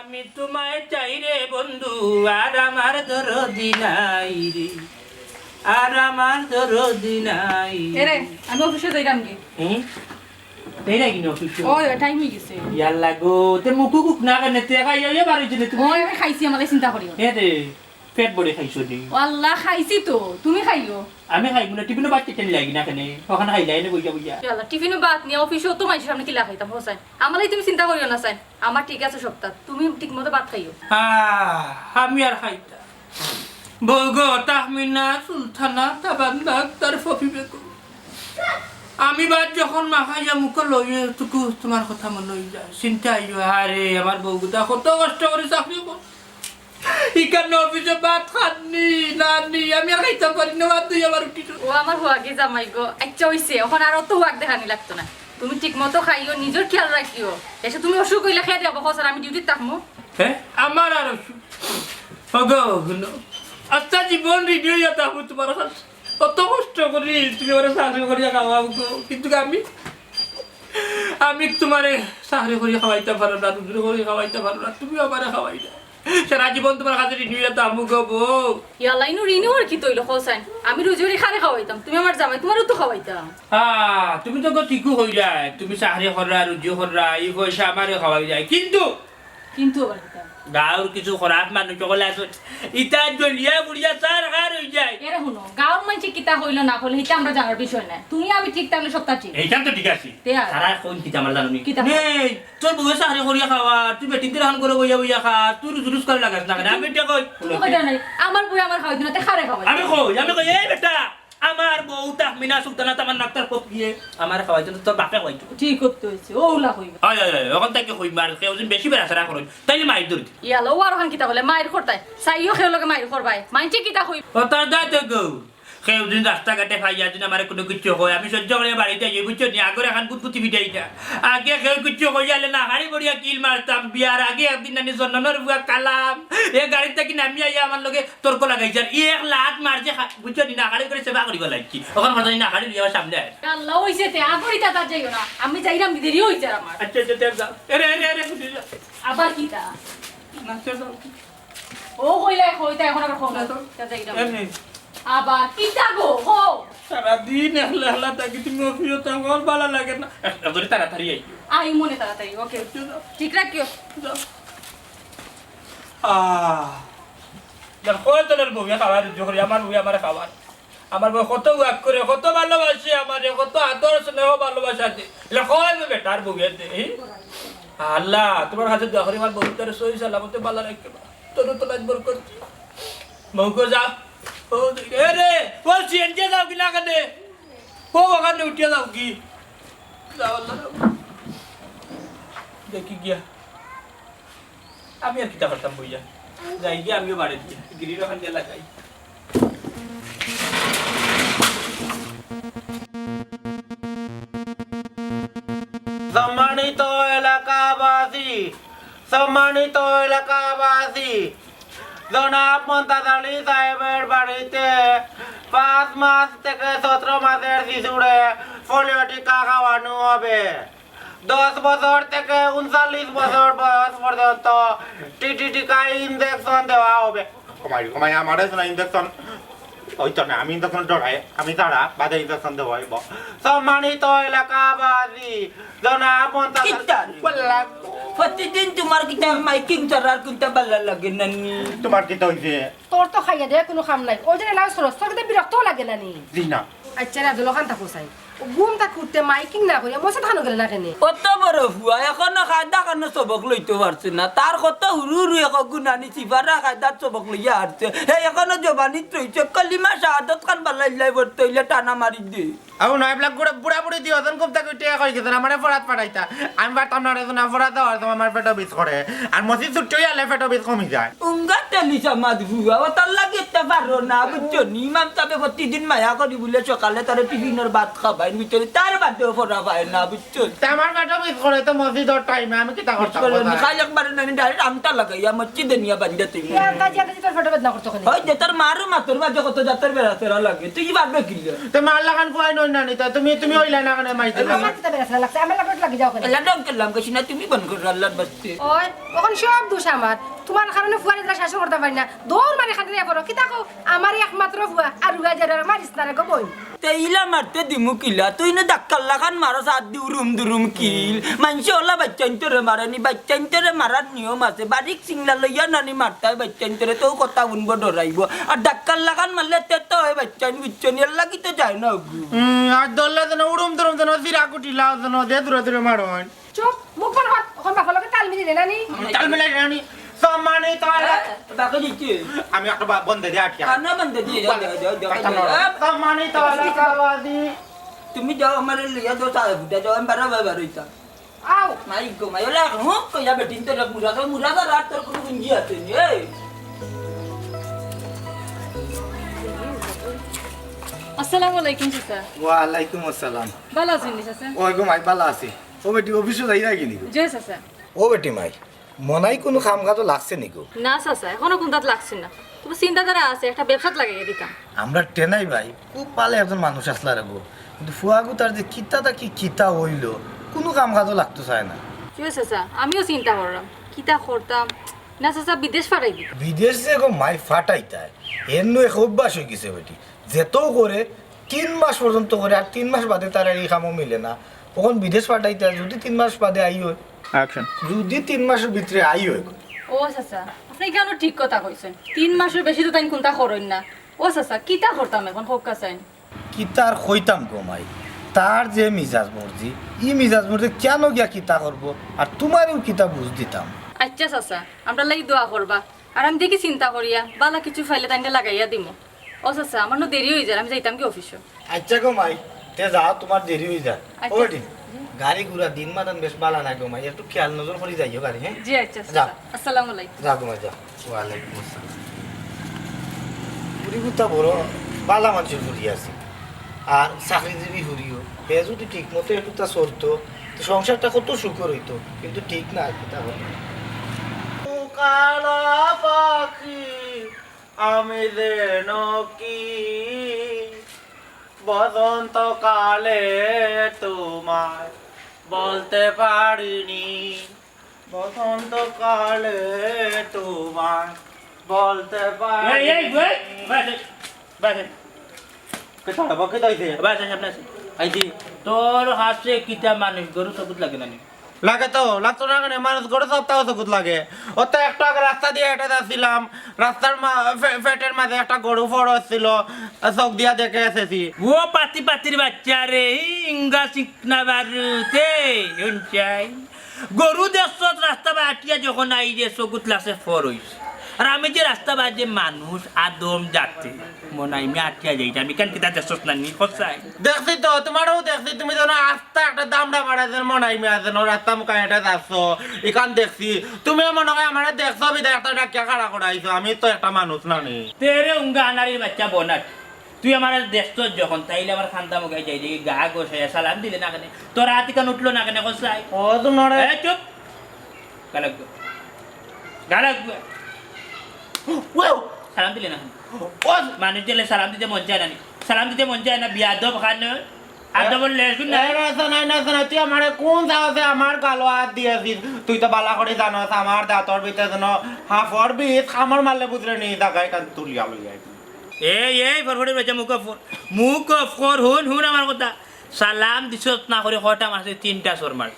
আমি তোমায় চাই রে বন্ধু, আর আমার দরদি নাই রে, আর আমার দরদি নাই এরে আমি অফিসে যাইলাম গে। তাই নাকি অফিস? ওই টাইম হয়ে গেছে। ইয়াল্লা গো, তে মুখু কুক না কেন তে খাইয়া বাড়িতে তুমি? ওই আমি খাইছি, আমাকে চিন্তা করিও না। এ রে পেট ভরে খাইছো নি? আল্লাহ খাইছি তো, তুমি খাইও। আমি খাইব না, টিফিনও বাচ্চা কেন লাগি না কেন? ওখানে খাইলাই না বইয়া বইয়া। আল্লাহ টিফিনও বাদ নিয়ে অফিসেও তো মানুষের সামনে কিলা খাইতাম হোসেন। আমারই তুমি চিন্তা করিও না সাইন, আমার ঠিক আছে সপ্তাহ, তুমি ঠিক মতো ভাত খাইও। আমি আর খাইতা বৌগো তাহমিনা সুলতানা তাবান্না আক্তার ফফি বেগম। আমি বাদ যখন মাখাইয়া মুখ লইয়ে টুকু তোমার কথা মনে হয়ে যায়, চিন্তা আইও আরে আমার বউগুতা কত কষ্ট করে চাকরি কর, ইকান্ন অফিসে ভাত খাননি নানি, আমি আর খাইতাম পারি না, বাদ দুই আমার উঠিস। ও আমার হুয়াগে জামাই গো, আচ্ছা হইছে, এখন আর অত হুয়াক দেখানি লাগতো না। তুমি ঠিক মতো খাইও, নিজের খেয়াল রাখিও। এসে তুমি অসুখ হইলে খেয়ে দেবো হোসেন, আমি ডিউটি থাকবো। হ্যাঁ আমার আর আচ্ছা জীবন রেডিও যেতে হবে তোমার কাছে, কত কষ্ট করি তুমি আমার চাকরি করিয়া খাওয়াও গো, কিন্তু আমি তোমারে চাকরি করিয়া খাওয়াইতে পারো না, দুজনে করে খাওয়াইতে পারো না, তুমি আমারে খাওয়াই না, সারা জীবন তোমার কাছে রেডিও যেতে আমু গো বউ। ইয়াল্লা ইনু রিনিউ আর কি তৈল হোসেন, আমি রোজ খারে খাওয়াইতাম, তুমি আমার জামাই তোমারও তো খাওয়াইতাম। তুমি তো ঠিকও হই যায়, তুমি চাকরি করা রুজিও করা এই পয়সা আমারে খাওয়াই যায়, কিন্তু কিন্তু আবার কি গাঁৱৰ কিছু খৰাপ মানুহ সকলে আছে ইটা জলিয়া বুড়িয়া চার হার হয়ে যায়। এরা শুনো, গাঁৱৰ মানুষ কিতা হইলো না হইলো এটা আমরা জানার বিষয় না, তুমি আমি ঠিক থাকলে সপ্তাহ ঠিক। এইটা তো ঠিক আছে, তেয়া। সারা কোন কিতা আমার জানুনি কিতা? নেই তোর বউয়ে চাকরি করিয়া খাওয়া, তুই বেটিন দিন করে বইয়া বইয়া খা, তুই রুজুরুজ করে লাগাস না কেন? আমি এটা কই তুমি কইতা নাই আমার বই আমার খাওয়াই দিনা তে খারে খাওয়াই। আমি কই এই বেটা আমার বউ তাহমিনা সুলতানা তামান্না আক্তার পপিয়ে আমার খাওয়াই তো তোর বাপে খাওয়াই। ঠিক করতে হইছে ওলা কইবা। আয় আয় ওখান থেকে কই মার কেউ যদি বেশি বেড়া সারা করই তাইলে মাইর ধরি ইয়ালো আর হান কিতা বলে মাইর করতাই সাইও খেও লগে মাইর করবাই মাইনছে কিতা হই। ও তার দাইতে গো কেউ দিন রাস্তাঘাটে খাইয়া দিন আমার কোনো কিছু হয়, আমি সহ্য করে বাড়িতে যাই বুঝছো নি, আগরে এখন গুতগুতি পিঠাইটা আগে কেউ কিছু হইয়ালে না হাড়ি বড়িয়া কিল মারতাম, বিয়ার আগে একদিন নানি জন্নর বুয়া কালাম এ গাড়ি থেকে নামি আইয়া আমার লগে তর্ক লাগাইছে, আর এক লাত মারছে বুঝছো নি, না হাড়ি করে সেবা করিব লাগছি, ওখান মাঝে না হাড়ি আমার সামনে আয়। আল্লাহ হইছে তে আগরিতা তা যাইও না, আমি যাইরাম দেরি হইছে আমার। আচ্ছা আচ্ছা যাও এরে এরে এরে যা আবার কিতা না যাও ও হইলা হইতা এখন আবার ফোন তা যাইরাম এনে আবার কিতা গো হো সারাদিন একলা একলা থাকি, তুমি অফিসে তো আমার ভালো লাগে না, একদম তাড়াতাড়ি আই আই মনে তাড়াতাড়ি ওকে ঠিক রাখিও। কতলের বউ খাবার জোহরি আমার বউ আমার খাবার, আমার বউ কত ওয়াক করে কত ভালোবাসে আমার, কত আদর স্নেহ ভালোবাসা আছে, এটা কয় বেটার বউ আল্লাহ তোমার হাতে জোহরি আমার বউ তোর সই সালামতে ভালো রাখতে তোর তো লাজবর করছি বউকে যাও ও রে বলছি এনকে যাও কি না কানে ও ওখানে উঠিয়ে যাও কি যাও আল্লাহ দেখি গিয়া আমি আর কিতা করতাম বইয়া যাই গিয়ে আমিও বাড়ি দিয়ে গিরির ওখান দিয়ে লাগাই। সম্মানিত এলাকাবাসী জনাব মমতাজ আলী সাহেবের বাড়িতে 5 মাস থেকে 17 মাসের শিশুরে পোলিও টিকা খাওয়ানো হবে। 10 বছর থেকে 39 বছর বয়স পর্যন্ত টিটি টিকা ইনজেকশন দেওয়া হবে। কমাই আমার ইনজেকশন ওই তো না, আমি ইনজেকশন ডরাই, আমি তারা বাদে ইনজেকশন দেওয়া হইব। সম্মানিত এলাকাবাসী জনাব মমতাজ প্রতিদিন তোমার কিতা মাইকিং চড়ার কোনটা ভালো লাগে নানি? তোমার কি হইছে? তোর তো খাইয়া দে কোনো কাম নাই, ওই যে লাউস করস তোর তো বিরক্ত লাগে না নি। জি না আচ্ছা রাজু লোকান থাকো চাই ঘুমটা করতে মাইকিং না করিয়া মশা থানো গেলে না কেনে কত বড় হুয়া এখনো খাদ্যা কারণ সবক লইতে পারছে না, তার কত হুরু হুরু এক গুণানি চিপারা খাদ্যার সবক লইয়া হারছে, হে এখনো জবানিত রইছে কলিমা শাহাদত খান বাল্লাই বলতে হইলে টানা মারি দে। আউ না এবলা বুড়া বুড়ি দিও জন খুব তাকে টিয়া কই গেছেন আমারে ফরাত পাঠাইতা, আমি পারতাম না রে না ফরাত আর তোমার আমার পেটো বিষ করে আর মসি ছুটি হইলে পেটো বিষ কমি যায়। উঙ্গা তেলিসা মাদ হুয়া ও তার লাগে খাইতে পারো না বুঝছো নি ইমাম সাহেব প্রতিদিন মায়া করি বলে সকালে তার টিফিনের ভাত খাবাই ভিতরে তার বাদেও পড়া পায় না বুঝছো তা আমার বেটা মিস করে তো মসজিদের টাইমে আমি কি তা করতাম খাই একবার না ডাইরেক্ট আমটা লাগাইয়া মসজিদে নিয়ে বান্ধে তুমি ইয়ার কাজে কাজে তোর ফটো বদনা করতে কোনে হয় যে তার মারও মাতর মাঝে কত জাতের বেড়া তেরা লাগে তুই কি পারবে কি তো মার লাগান ফুয়াই নই না নিতা তুমি ওইলা না কেন মাইতে আমার কিতা বেরাসা লাগছে আমার লাগত লাগি যাও কেন এলা ডং করলাম কিছু না তুমি বন করে আল্লাহর বাস্তে ওই ওখান সব দোষ আমার তোমার কারণে ফুয়ারে দ্বারা শাসন করতে পারি না দৌড় মারি খাতে নিয়ে পড়ো কিতা কো আমার একমাত্র ফুয়া আর রুগা যারা মারিস না রে গো বই তে ইলা মারতে দিমু কিলা তুই না ডাক্কাল্লা খান মারো সাত দি উরুম দুরুম কিল মানছে ওলা বাচ্চাইন্তরে মারানি বাচ্চাইন্তরে মারার নিয়ম আছে বারিক সিংলা লইয়া নানি মারতাই বাচ্চাইন্তরে তো কথা উনবো ডরাইব আর ডাক্কাল্লা খান মারলে তে তো হয় বাচ্চাইন বিচ্চনি এর লাগি তো যায় না ওগু আর দল্লা যেন উড়ুম দুরুম যেন জিরা কুটি লাও যেন দে দূরে দূরে মারন চুপ মুখ বন্ধ কর ওখান বাপা লগে তাল মিলি নানি চাল মিলাই রানি সম্মানে তালা বাকি দিচ্ছি আমি একটা বন্ধ দিয়ে আটকে কানা বন্ধ দিয়ে সম্মানে তালা কাওয়াজি তুমি যাও আমার লিয়া দো সাহেব ফুটা যাও এমবার বাবা রইতা আও মাই গো মাই ওলা হুক কইয়া বেটিন তো মুরাদা রাত তোর কোনো গুঞ্জি আছে নি এই আসসালামু আলাইকুম চাচা ওয়ালাইকুম আসসালাম ভালো আছেন নি চাচা ওই গো মাই বালা আছে ও বেটি অফিসে যাই না কিনি জি চাচা ও বেটি মাই মনাই কোনো কাম কাজ লাগছে নিকো না চাচা এখনো কোনটাত লাগছে না তুমি চিন্তাধারা আছে একটা ব্যবসাত লাগাই দিতাম আমরা টেনাই ভাই খুব পালে একজন মানুষ আসলা রাখবো কিন্তু ফুয়াগু তার যে কিতাটা কি কিতা হইলো কোনো কাম কাজও লাগতো চায় না জি চাচা আমিও চিন্তা করলাম কিতা করতাম না চাচা বিদেশ পাঠাই দিই বিদেশ যে গো মাই ফাটাইতায় এর নয় এক অভ্যাস হয়ে গেছে বেটি যেতেও করে 3 মাস পর্যন্ত করে আর 3 মাস বাদে তার এই কামও মিলে না তখন বিদেশ পাঠাইতে যদি 3 মাস বাদে আই হয় অ্যাকশন যদি 3 মাসের ভিতরে আই হয় ও চাচা আপনি কেন ঠিক কথা কইছেন 3 মাসের বেশি তো তাই কোনটা করইন না ও চাচা কিতা করতাম এখন হোক কাছাইন কি তার কইতাম গো মাই তার যে মিজাজ মর্জি ই মিজাজ মর্জি কেন গিয়া কিতা করব আর তোমারও কিতা বুঝ দিতাম আচ্ছা চাচা আমরা লাগি দোয়া করবা আর আমি দেখি চিন্তা করিয়া বালা কিছু ফাইলে তাইনে লাগাইয়া দিমু ও চাচা আমার দেরি হয়ে যায় আমি যাইতাম কি অফিসে আচ্ছা গো মাই তে যাও তোমার দেরি হয়ে যায় আচ্ছা। ও বেটি গাড়ি ঘোড়া দিন মাতান বেশ বালা না গো মাই একটু খেয়াল নজর করে যাইও গাড়ি হ্যাঁ জি আচ্ছা যা। চাচা আসসালামু আলাইকুম যা গো মাই যা ওয়ালাইকুম আসসালাম পুরি গুতা বড় বালা মানুষের ঘুরি আছে আর চাকরিজীবী ঘুরিও হে যদি ঠিক মতো একটু তা চলতো তো সংসারটা কত সুখর হইতো কিন্তু ঠিক না কিতা হলো কালা পাখি আমি যেন কি বসন্ত কালে তোমায় বলতে পারিনি বসন্ত কালে তোমায় বলতে পারিনি তোর হাতে কিতা মানুষ গরু সবুজ লাগে না নি? লাগে তো লাগতো না কেন মানুষ গড়ে সপ্তাহ সকুত লাগে ও তো একটু আগে রাস্তা দিয়ে হেঁটে যাচ্ছিলাম রাস্তার ফেটের মাঝে একটা গরু ফড় হচ্ছিল চোখ দিয়া দেখে এসেছি ও পাতির বাচ্চা রে ইঙ্গা শিখনা বারুতে শুনছাই গরু দেশ রাস্তা বাটিয়া যখন আই যে চকুত লাসে ফর হইছে আর আমি যে রাস্তা বাজে মানুষ আদম যাতে মনে হয় আমি আটিয়া যাইছি আমি কেন কিতা দেশ না নি খসাই দেখছি তো তোমারও দেখছি তুমি যেন আস্তে একটা দামড়া বাড়াছেন মনে হয় মেয়ে যেন রাস্তা মুখে হেঁটে যাচ্ছ এখান দেখছি তুমিও মনে হয় আমার দেখছো বিদায় একটা ডাকিয়া খাড়া করাইছো আমি তো একটা মানুষ না নি তেরে উঙ্গা আনারির বাচ্চা বনাট তুই আমার দেশ যখন তাইলে আমার খান্দা মুখে যাই যে গা গোসাই সালাম দিলে না কেন তোর হাতি কান উঠলো না কেন খসাই ও তোমার এ চুপ গালাগ গালাগ সালাম দিলে না মানুষ দিলে সালাম দিতে মন চায় না নি? সালাম দিতে মন চায় না বিয়াদব খান আদবল লেশুন না তুই আমার কোন সাহসে আমার গালো হাত দিয়েছিস তুই তো বালা করে জানোস আমার দাঁতর ভিতরে যেন হাফর বিষ আমার মারলে বুঝলে নি জায়গায় কান তুলিয়া লইয়া এই ফরফড়ে বেচা মুখ ফর হুন আমার কথা সালাম দিছ না করে কটা মাসে 3টা সর মার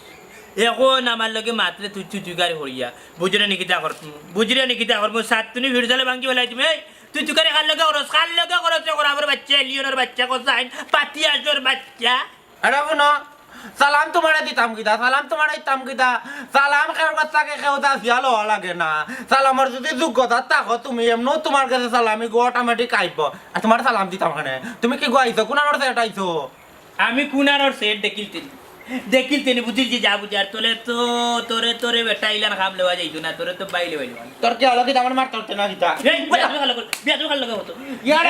এখন আমার লগে মাত্রে তুই গাড়ি হরিয়া বুঝরে নিকিতা কর বুঝরে নিকিতা কর মো সাত তুমি ভিড় চালে ভাঙ্গি বলাই তুমি তুই গাড়ি খাল লগে করছ কর আমার বাচ্চা লিওনের বাচ্চা কোসাইন পাতি আসর বাচ্চা আরে বোনো সালাম তোমারে দিতাম কিতা সালাম তোমারে দিতাম কিতা সালাম কেউ কাছে কেউ দাসিয়া লওয়া লাগে না সালামের যদি যোগ্যতা থাকো তুমি এমনও তোমার কাছে সালামি গো অটোমেটিক আইব আর তোমার সালাম দিতাম কেন তুমি কি গো আইছো কোন আনোর সেট আইছো আমি কুনার সেট দেখিলতেন দেখিল তিনি বুঝিল যে যা বুঝার তোলে তো তোরে বেটা ইলান খাম লেওয়া যাইতো না তোরে তো বাইলে বাইলে তোর কি হলো কি আমার মার তোরতে না কিতা বিয়া খাল লাগে হতো ইয়ার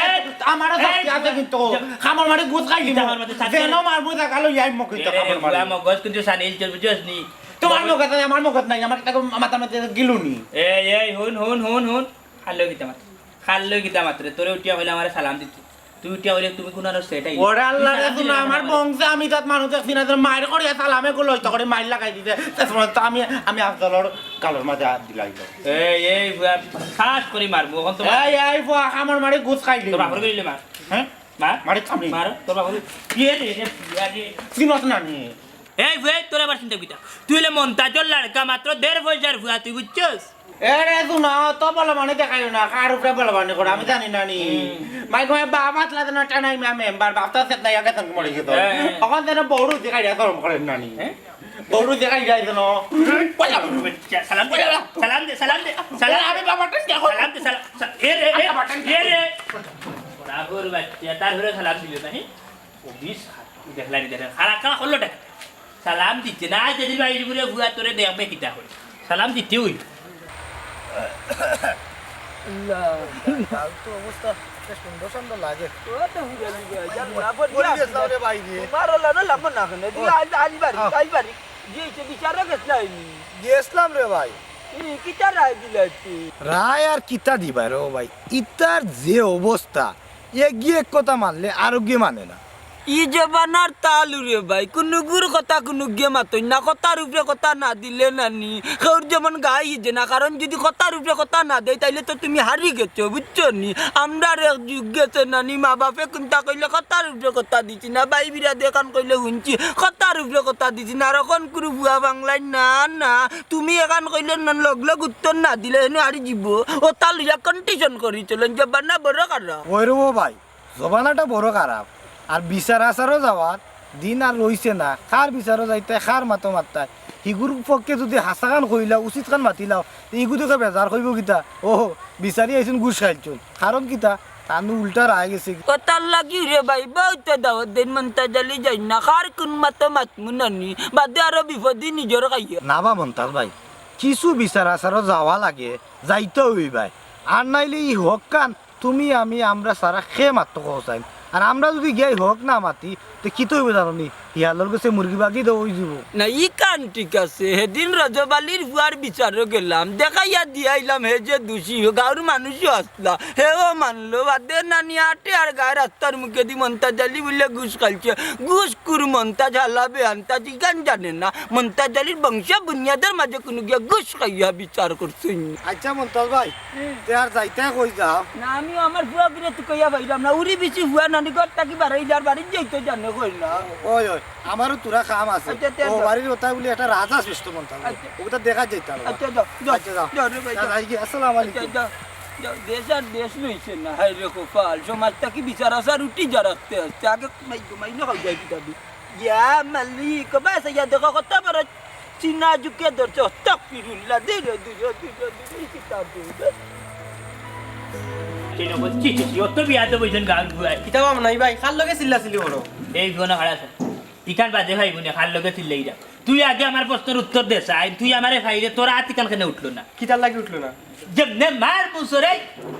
আমারও শাস্তি আছে কিন্তু খামার মারি গুছ খাই দিব আমার মাঝে শাস্তি যেন মারবো দেখালো ইয়াই মুখ কিতা খামার মারি মগজ কিন্তু সানিল চল বুঝছ নি তোমার মুখ আছে আমার মুখ নাই আমার কিতা মাথা মাথা গিলুনি এই হুন খাল্লো গীতা মাত্র তোরে উঠিয়া হইলে আমার সালাম দিত তুই উঠিয়া হইলে তুমি কোন আর সেটাই ওরে আল্লাহ রে শুনা আমার বংশে আমি তাত মানুষ দেখছি না মায়ের করে সালামে গুলো হইতো করে মাইর লাগাই দিতে তো আমি আফজলর কালোর মাঝে হাত দিলাই এই খাস করে মারবো এখন তো এই ফুয়া খামার মারি গুছ খাই দিল তোর বাপরে গইলে মার হ্যাঁ মার মারি থামি মার তোর বাপরে কি রে চিনস না নি এই ভুয়া তোর আবার চিন্তা কইতা তুই হলে মন্তাজর লড়কা মাত্র 1.5 পয়সার ভুয়া তুই বুঝছস এরে শুনা তো বলে মানে দেখাই না কার উপরে বলে মানে করে আমি জানি না নি মাই কই বাবা তলা না টানাই আমি মেম্বার বাপ তো সেট নাই আগে তুমি মরে গেত এখন যেন বড়ু দেখাই দিয়া গরম করেন না নি বড়ু দেখাই যায় যেন সালাম দে আমি বাবাটা কি সালাম দে রে বরাবর বাচ্চা তার ঘরে সালাম দিল নাহি ও 20 দেখলানি দেখেন খারা কারা করলো টাকা সালাম দিতে না যদি বাইরে ঘুরে ভুয়া তোরে দেখবে কিটা করে সালাম দিতে হই অবস্থা সুন্দর সুন্দর লাগে গেছিলাম রে ভাই রায় আর কিতা দিবা রে ভাই ইতার যে অবস্থা গিয়ে এক কথা মানলে আরোগ্য মানে না ই জবানার তালু রে ভাই কোনো গুর কথা কোনো গে মাতই না কথার উপরে কথা না দিলে নানি কেউর যেমন গাই হিজে না কারণ যদি কথার উপরে কথা না দেয় তাইলে তো তুমি হারি গেছো বুঝছো নি আমরা এক যুগ গেছে নানি মা বাপে কোনটা কইলে কথার উপরে কথা দিছি না ভাই বিরা দেখান কইলে শুনছি কথার উপরে কথা দিছি না আর এখন কোনো বুয়া বাংলায় না তুমি এখান কইলে লগ লগ উত্তর না দিলে হেন হারি যাব ও তালুয়া কন্ডিশন করি চলেন জবানা বড় কারা ওই রে ভাই জবানাটা বড় খারাপ আর বিচার আচারও যাওয়ার দিন আর রইছে না খার বিচারও যাইতে খার মাতো মাত্তায় হিগুর পক্ষে যদি হাসাখান কইলা উচিত খান মাতিলাও ইগুদকে বেজার কইব কিতা ও বিচারি আইছেন গুছ খাইছুন কারণ কিতা তানু উল্টা রায় গেছে কথার লাগি রে ভাই বহুত দাওয়াত দিন মন্তা জালি যাই না খার কোন মাতো মাতমু নানি বাদে আরো বিপদি নিজর খাইয়া নাবা মন্তাজ ভাই কিছু বিচার আচারও যাওয়া লাগে যাইতে হই ভাই আর নাইলে ই হোক কান তুমি আমি আমরা সারা খেয়ে মাত্র কচাইম আর আমরা যদি গিয়ে হোক না মাতি তো কি তো হইব জানো নি ইয়ালোর কাছে মুরগি বাকি তো ওই দিব না ই কান ঠিক আছে সেদিন রজবালির বুয়ার বিচারও গেলাম দেখাইয়া দিয়াইলাম হে যে দোষী গাঁর মানুষও আসলা হেও মানলো বাদে নানি আটে আর গায়ের রাস্তার মুখে দি মন্তাজ আলি বলে ঘুষ খাইছে ঘুষ কুর মন্তাজ হালাবে আন্তাজ গান জানে না মন্তাজ আলির বংশ বুনিয়াদের মাঝে কোনো গিয়া ঘুষ খাইয়া বিচার করছেন আচ্ছা মন্তাজ ভাই তে আর যাইতে কই যাও না আমি আমার বুয়া গিরে তুই কইয়া পাইলাম না উড়ি বেশি বুয়া নানি ঘর থাকি বাড়াই যার বাড়ি যাইতে জানে কই না ওই ওই আমারও তোরা কাম আছে আচ্ছা, ও বাড়ির কথা বলি একটা রাজা সৃষ্ট মন্তাজ ওটা দেখা যাইতে হবে আচ্ছা যাও আচ্ছা যাও যাও রে ভাই যাও। যাই কি আসসালামু আলাইকুম যাও, যাও, দেশ আর দেশ রয়েছে না হাই রে কোপাল সমাজটা কি বিচার আসার উঠি যা রাখতে আসছে আগে মাই না খাই যাই দাবি ইয়া মালিক বাস ইয়া দেখো কত বড় চিনা ঝুঁকে ধরছে তাকফিরুল্লাহ ধীরে ধীরে ধীরে ধীরে কিতাব কেন বলছি অত বিয়াতে বইছেন গান ভুয়া কিতাব নাই ভাই খাল লগে চিল্লাচিল্লি করো এই ঘন খাড়া আছে ইকান বাদে ভাই গুনে খাল লগে চিল্লাই যা তুই আগে আমার প্রশ্নের উত্তর দে চাই তুই আমারে খাইরে তোর হাত ইকান কেন উঠলো না কিতাব লাগি উঠলো না যেমনে মার বুসরে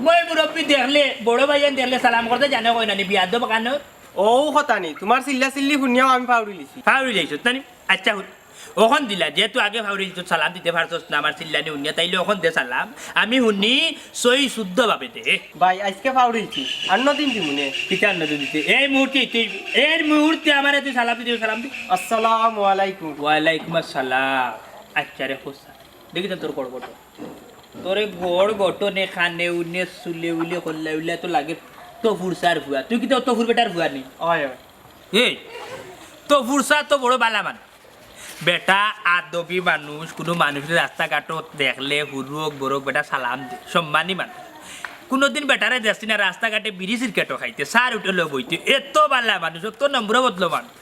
মই মুরব্বী দেখলে বড় ভাইয়ান দেখলে সালাম করতে জানে কই না নি বিয়াদ বাগানো ও কথা নেই তোমার চিল্লাচিল্লি শুনিয়াও আমি পাউরি লিছি ফাউরি যাইছ তানি আচ্ছা হুন ওখন দিলা যেহেতু আগে ফাউরি দিত সালাম দিতে পারছস না আমার চিল্লানি উনিয়া তাইলে ওখন দে সালাম আমি শুনি সই শুদ্ধ ভাবে দে ভাই আজকে পাউরি লিছি অন্য দিন দিমুনে কিতান না দিতে এই মুহূর্তে তুই এর মুহূর্তে আমারে তুই সালাম দিতে সালাম দি আসসালামু আলাইকুম ওয়ালাইকুম আসসালাম আচ্ছা রে হোসা দেখি তো তোর গড় তোরে গড় গঠনে খানে উনে সুলে উলে কল্লা উলে তো লাগে তো ফুরসার ভুয়া তুই কি তো ফুর বেটার ভুয়া নেই হয় এই তো ফুরসা তো বড় বালা মান বেটা আদবি মানুষ কোনো মানুষের রাস্তাঘাটত দেখলে হুরুক বড়ক বেটা সালাম দে সম্মানী মানুষ কোনোদিন বেটারে দেখছি না রাস্তাঘাটে বিড়ি সিরকেটও খাইতে সার উঠে বইতে এত বালা মানুষ তো নম্বর বদলো মানুষ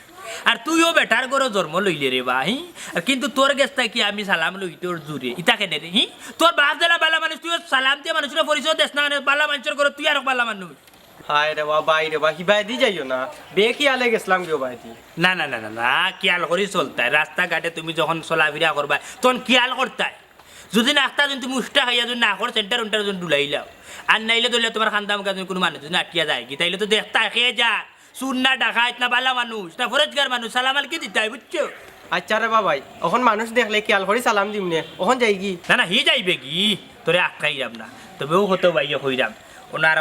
আর তুইও বেটার করে জন্ম লইলে রে বা আর কিন্তু তোর গেছটা কি আমি সালাম লই তোর জুড়ে ইটা কেনে রে তোর বাপ জেলা বালা মানুষ তুই সালাম দিয়ে মানুষের পরিচয় দেশ না বালা মানুষের করে তুই আর বালা মানুষ হায় রে বা বাই রে বা হিবাই দি যাইও না বে কি আলে গেছলাম গিয়ে বাই দি না না না না না খেয়াল করি চলতায় রাস্তাঘাটে তুমি যখন চলাফেরা করবা তখন খেয়াল করতায় যদি নাস্তা যদি তুমি উষ্টা খাইয়া যদি না কর সেন্টার উন্টার যদি ডুলাইলাও আর নাইলে ধরলে তোমার খান্দা মুখা যদি কোনো মানুষ যদি আটকিয়া যায় কি তাইলে তো দেখতা খেয়ে যা চুর না ডাকাত না বালা মানুষ না ফরজগার মানুষ সালাম আলকে দিতাই বুঝছো আচ্ছা রে বাবাই এখন মানুষ দেখলে খেয়াল করি সালাম দিমনে ওখন যাই কি না না হি যাইবে কি তোরে আটকাই যাম না তবেও হতো বাইয়ে হইরাম ওনার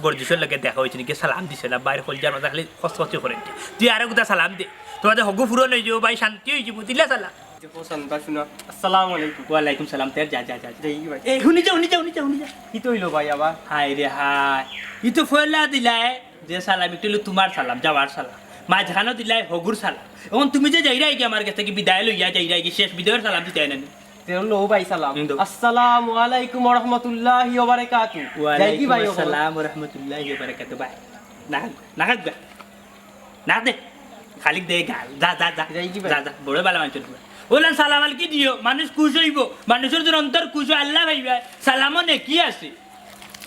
গর্জিসের লগে দেখা হয়েছে নাকি সালাম দিছে না বাইরে হলজার মাথা খালি কষ্ট করে তুই আরো কোথা সালাম দে তোমাদের হগু ফুরন হয়ে যাবো ভাই শান্তি হয়ে যাবো দিলে সালাম আসসালামু আলাইকুম ওয়ালাইকুম সালাম তের যা যা যা যাই কি ভাই এই শুনি যা কি তো হইলো ভাই আবার হাই রে হাই ই তো ফয়লা দিলাই যে সালাম একটু হলো তোমার সালাম যাওয়ার সালাম মাঝখানেও দিলাই হগুর সালাম এখন তুমি যে যাইরাই কি আমার কাছ থেকে বিদায় লইয়া যাইরাই কি শেষ বিদায়ের সালাম দিতে হয় না তেও লো ভাই সালাম হিন্দু। আসসালামু আলাইকুম ওয়া রাহমাতুল্লাহি ওয়া বারাকাতু যাই কি ভাই ওখন? আসসালাম ওয়া রাহমাতুল্লাহি ওয়া বারাকাতুহু ভাই না না কাটবা না দে খালি দে গাল যা যা যা যাই কি ভাই? যা যা বড় বালা মানুষ বললেন সালাম আলকি দিও মানুষ খুশ হইব মানুষের যদি অন্তর খুশ হয় আল্লাহ ভাইবা সালামও নে কি আছে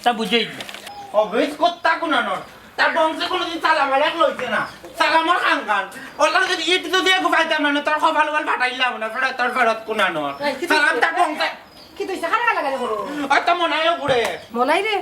তা বুঝেই অবেশ কত্তা কোনানোর তার বংশে কোনোদিন সালাম আলাইক লইছে না সালামর খানখান ওলার যদি ইট যদি এক পাইতাম না তার খবর বল পাঠাইলাম না ফেরত তার ফেরত কোনানোর সালাম তার বংশে কি তুই খানা লাগালে করো অত মনায়ও ঘুরে মনাই রে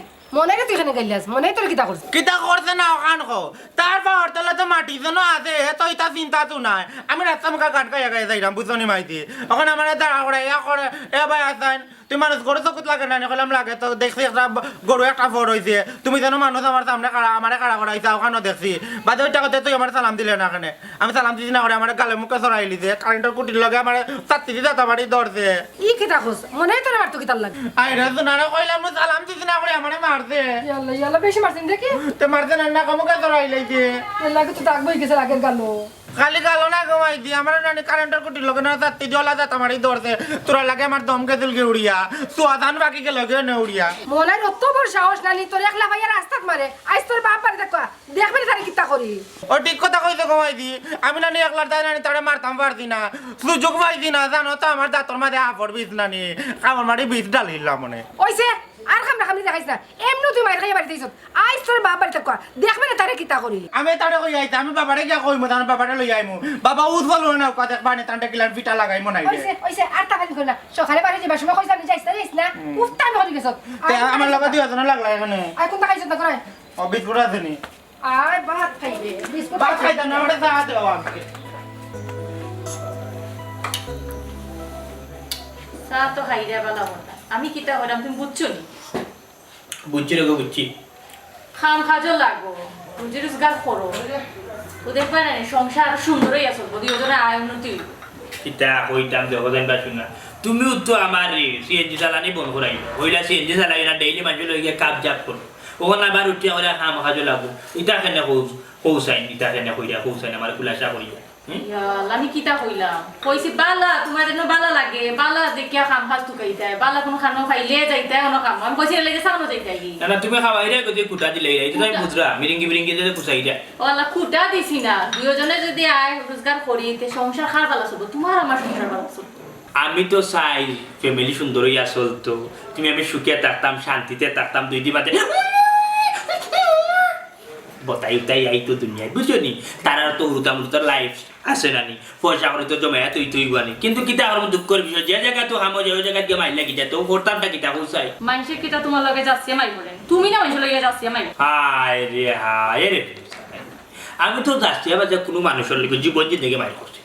তুই এখানে গেলিয়াস মনাই তোর কিতা করছিস কিতা করছে না ওখান খো তার পাওয়ার তলে তো মাটি যেন আছে তো ইতা চিন্তা তো নাই আমি রাস্তা মুখা গাট গাইয়া গাইয়া যাইলাম বুঝনি মাইতি ওখানে আমার দাঁড়া করে ইয়া করে এ ভাই আসাইন তুই মানুষ গরু চকুত লাগে না কলাম লাগে তো দেখছি একটা গরু একটা ফোর হয়েছে তুমি যেন মানুষ আমার সামনে আমারে কাড়া করাইছা ওখানেও দেখছি বাদে ওইটা কথা তুই আমার সালাম দিলে না এখানে আমি সালাম দিছি না করে আমার গালে মুখে চড়াই লিছে কারেন্টের কুটির লগে আমার চাত্তি দিয়ে যাতা বাড়ি ধরছে ই কিতা করছ মনাই তোর মারতো কিতার লাগে আই রে না কইলাম সালাম দিছি না করে আমারে মারছে ইয়াল্লা বেশি মারছিস দেখি তে মারছে না মুখে চড়াই লাইছে লাগে তো দাগ বই গেছে আগের গালো খালি গালো না ঘুমাই দি আমার নানি কারেন্টের কুটির লগে না চাত্তি জলা যাতা মারি ধরছে তোরা লাগে আমার দম গেছিল গে উড়িয়া সুয়াদান বাকি গে লগে না উড়িয়া মনাই অত বড় সাহস নানি তোর একলা ভাইয়া রাস্তাত মারে আইস তোর বাপ বাড়ি দেখবা দেখবে তারে কিতা করি ও ঠিক কথা কইতে ঘুমাই দি আমি নানি একলার দাই নানি তারে মারতাম পারতি না সুযোগ পাইছি না জানো তো আমার দাঁতর মাঝে আপড় বিষ নানি আমার মারি বিষ ডালিলাম মনে ওইছে আর খামরা দেখাইছ না এমনি তুই মাইর খাইয়া বাড়িতে আইছ আইস তোর বাপ বাড়ি দেখবা দেখবে না তারে কিতা করি আমি তারে কই আইতা আমি বাবারে গিয়া কইমু তার বাবারে লই আইমু বাবা উঠবল না কথা বানে তান্টা কিলার পিটা লাগাই মনাই ওইছে আর টাকা দিছ না সকালে বাড়ি যাবার সময় কইছ আমি যাইছ না উফতা আমি হলি গেছ আমার লাগা দিয়া জানা লাগলা এখানে আই কোন টাকা না করে ও বিস্কুট আছে নি আয় ভাত খাইবে বিস্কুট ভাত খাইতা না আমারে চা দাও আমাকে চা তো খাই রে বালা কথা আমি কিতা হইলাম তুমি বুঝছো নি বুঝছি রে বুঝছি খাম খাজো লাগবো রুজি রোজগার করো তো দেখবে না সংসার আরো সুন্দর হইয়া চলবো দুজনে আয় উন্নতি হইব কিতা কইতাম দেখো দেন বাসু না তুমিও তো আমার সিএনজি চালানি বন্ধ করাই ওইলা সিএনজি চালাই না ডেইলি মানুষ লই গিয়ে কাপ জাপ করো ওখানে আবার উঠিয়া করে খাম খাজো লাগবো ইটা কেনে কৌসাইন ইটা কেনে কইরা কৌসাইন আমার খুলাসা করিও ইয়াল্লা আমি কিতা কইলাম কইছি বালা তোমার জন্য বালা লাগে বালা দেখিয়া খাম খাস তুকাইতে বালা কোনো খানো খাইলে যাইতে কোনো কাম আমি কইছি লাগে সামনে যাইতে না না তুমি খাওয়াই রে কদি কুটা দিলে রে তুমি বুঝরা মিরিঙ্গি মিরিঙ্গি যে কুসাই রে ওলা খুঁটা দিছি না দুজনে যদি আয় রোজগার করি তে সংসার খার বালা চলবো তোমার আমার সংসার বালা চলবো আমি তো চাই ফ্যামিলি সুন্দর হইয়া চলতো তুমি আমি সুখে থাকতাম শান্তিতে থাকতাম দুই দিন বাদে বতাই উতাই আইতো দুনিয়ায় বুঝছো নি তারা তো উড়তাম লাইফ আছে নানি পয়সা করে তো জমায়া তুই বানি কিন্তু কিতা আমার দুঃখের বিষয় যে জায়গা তো হামো যে জায়গা গিয়ে মাইলা কি যায় তো করতামটা কিতা হুসাই মানুষের কিতা তোমার লগে যাচ্ছে মাই বলেন তুমি না মানুষের লগে যাচ্ছে মাই হায় রে আমি তো যাচ্ছি আবার যে কোনো মানুষের লিখে জীবন জিন্দগি মাইর করছি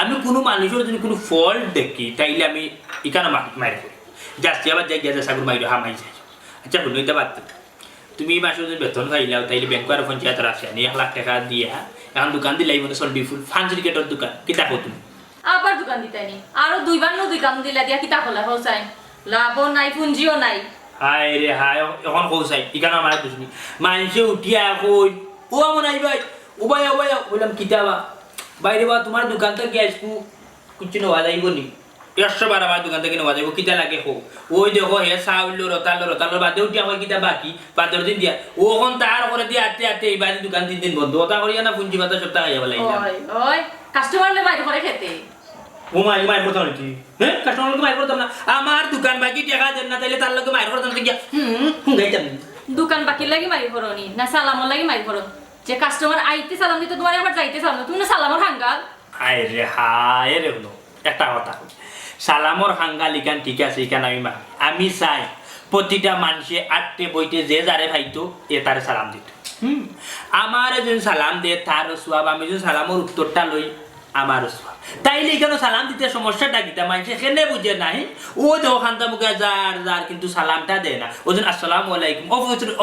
আমি কোনো মানুষের যদি কোনো ফল্ট দেখি তাইলে আমি এখানে মাইর করি যাচ্ছি আবার যাই গিয়ে সাগুর মাইর হামাই যাই আচ্ছা শুনো এটা বাদ তুমি এই মাসে যদি বেতন খাইলাও তাইলে ব্যাংক আর পঞ্চায়েত আসে নি 1 লাখ টাকা দিয়া এখন দোকান দিলাই মানে চলবি ফুল ফান্সিকেটর দোকান কিতা কো তুমি আবার দোকান দিতাইনি আরো দুইবার দোকান দিলা দিয়া কিতা হলা হোসাইন লাভও নাই পুঞ্জিও নাই হায় রে হায় এখন কৌসাই এখানে আমার বুঝনি মানুষে উঠিয়া কই ও আমার আই ভাই ও ভাই বললাম কিতাবা বাইরে বা তোমার দোকান থেকে আসবো কিছু নেওয়া যাইব নি 100 বার আমার দোকান থেকে নেওয়া যাইব কিতা লাগে হোক ওই দেখো হে চাউল রতাল বাদে উঠিয়া হয় কিতা বাকি 15 দিন দিয়া ওখন তার করে দিয়ে আটতে এই বাড়ি দোকান 3 দিন বন্ধ ওটা করিয়া না পুঞ্জি পাতা সপ্তাহ খাইয়া বলাই ওই কাস্টমার লে বাইরে করে খেতে ও মাই করতাম নাকি হ্যাঁ কাস্টমারকে মাইর করতাম না আমার দোকান বাকি টাকা দেন না তাইলে তার লগে মাইর করতাম কি হুঙ্গাইতাম দোকান বাকি লাগি মারি করনি না সালামর লাগি মারি করো যে কাস্টমার আইতে সালাম দিতে তোমার আবার যাইতে সালাম দিতে, তুমি না সালামর হাঙ্গাল। হায় রে হলো একটা কথা সালামর হাঙ্গাল ইকান ঠিক আছে, ইকান আমি চাই প্রতিটা মানুষে আটতে বইতে যে যারে ভাইতো এ তারে সালাম দিত। আমার যদি সালাম দে তার সোয়াব, আমি যদি সালামর উত্তরটা লই আমার সোয়াব। তাইলে এখানে সালাম দিতে সমস্যাটা কিতা মানুষে সেনে বুঝে নাই, ও দেহ খান্তা মুখে যার কিন্তু সালামটা দেয় না। ওই জন্য আসসালামু আলাইকুম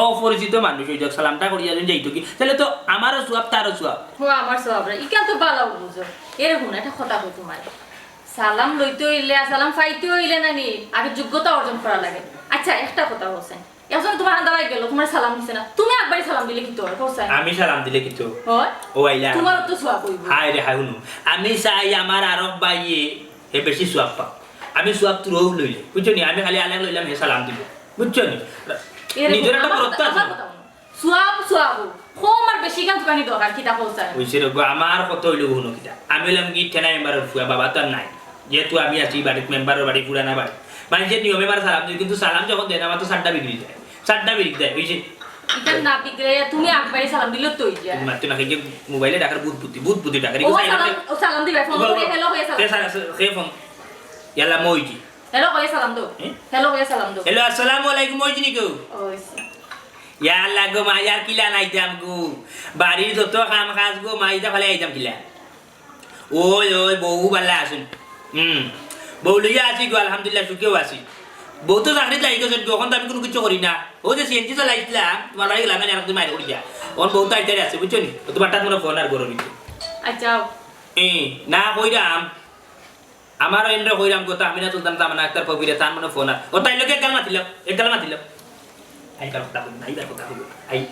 অপরিচিত মানুষ ওই যাক সালামটা করিয়া যদি যাইতো কি, তাহলে তো আমারও সোয়াব তারও সোয়াব। ও আমার সোয়াবরা ইকান তো বালা বুঝো এরকম একটা কথা কই তোমার সালাম লইতে হইলে সালাম ফাইতে হইলে নানি আগে যোগ্যতা অর্জন করা লাগে। আচ্ছা একটা কথা হোসেন, এখন তোমার আন্দাজ গেল তোমার সালাম দিছে না, তুমি একবারই সালাম দিলে কি তোর হোসেন? আমি সালাম দিলে কিন্তু হয় ও আইলা তোমার তো সোয়াব হইব। হায় রে হায়, শুনো আমি চাই আমার আরব বাইয়ে হে বেশি সোয়াব পাও। আমি সোয়াব তোরও লইলে বুঝছো নি, আমি খালি আলাগ লইলাম হে সালাম দিব বুঝছো নি, নিজের একটা গুরুত্ব আছে। সোয়াব সোয়াব আমার বেশি গান দোকানি দরকার কিতা হোসেন হইছে রে আমার কত হইলো শুনো কিতা, আমি হইলাম কি ঠেনা মেম্বারের ফুয়া, বাবা তো আর নাই, যেহেতু আমি আছি বাড়ির মেম্বারের বাড়ি পুরানা বাড়ি, মানে যে নিয়মে আমার সালাম দিই, কিন্তু সালাম যখন দেয় না আমার তো সাতটা বিক্রি যায়, সাতটা বিক্রি দেয় হইছে। ইকান না বিগড়ে তুমি একবারই সালাম দিলে তো হই যায়। মাত্র না যে মোবাইলে ডাকার বুত বুদ্ধি ডাকার ও সালাম দিবে ফোন করে হ্যালো হয়ে সালাম হে ফোন ইয়ালা মইজি হ্যালো হয়ে সালাম দো, হ্যালো হয়ে সালাম দো। হ্যালো আসসালামু আলাইকুম মইজি নিকো ওইছে ইয়ালা গো মায়ার কিলা নাইতাম গো, বাড়ির যত কাম কাজ গো মাইটা ফলে আইতাম কিলা। ওই বউ বালা আসুন, বউ লইয়া আছি গো আলহামদুলিল্লাহ, সুখেও আছি। বউ তো চাকরি লাগি গেছে, তখন তো আমি কোনো কিছু করি না। ও যে সিএনজি চালাইছিলাম তোমার বাড়ি গেলাম, আমি মায়ের করি যা ওর বউ তো আইতারে আছে বুঝছো নি, তোমার টাকা ফোন আর গরম আচ্ছা না কইরাম আমার এন্দ্র কইরাম কথা আমি না তুলতাম তার মানে একটা কবিরে তার মানে ফোন আর ও তাই লোকে এক গাল মাতিলাম আই কাল কথা কই আইবার কথা কই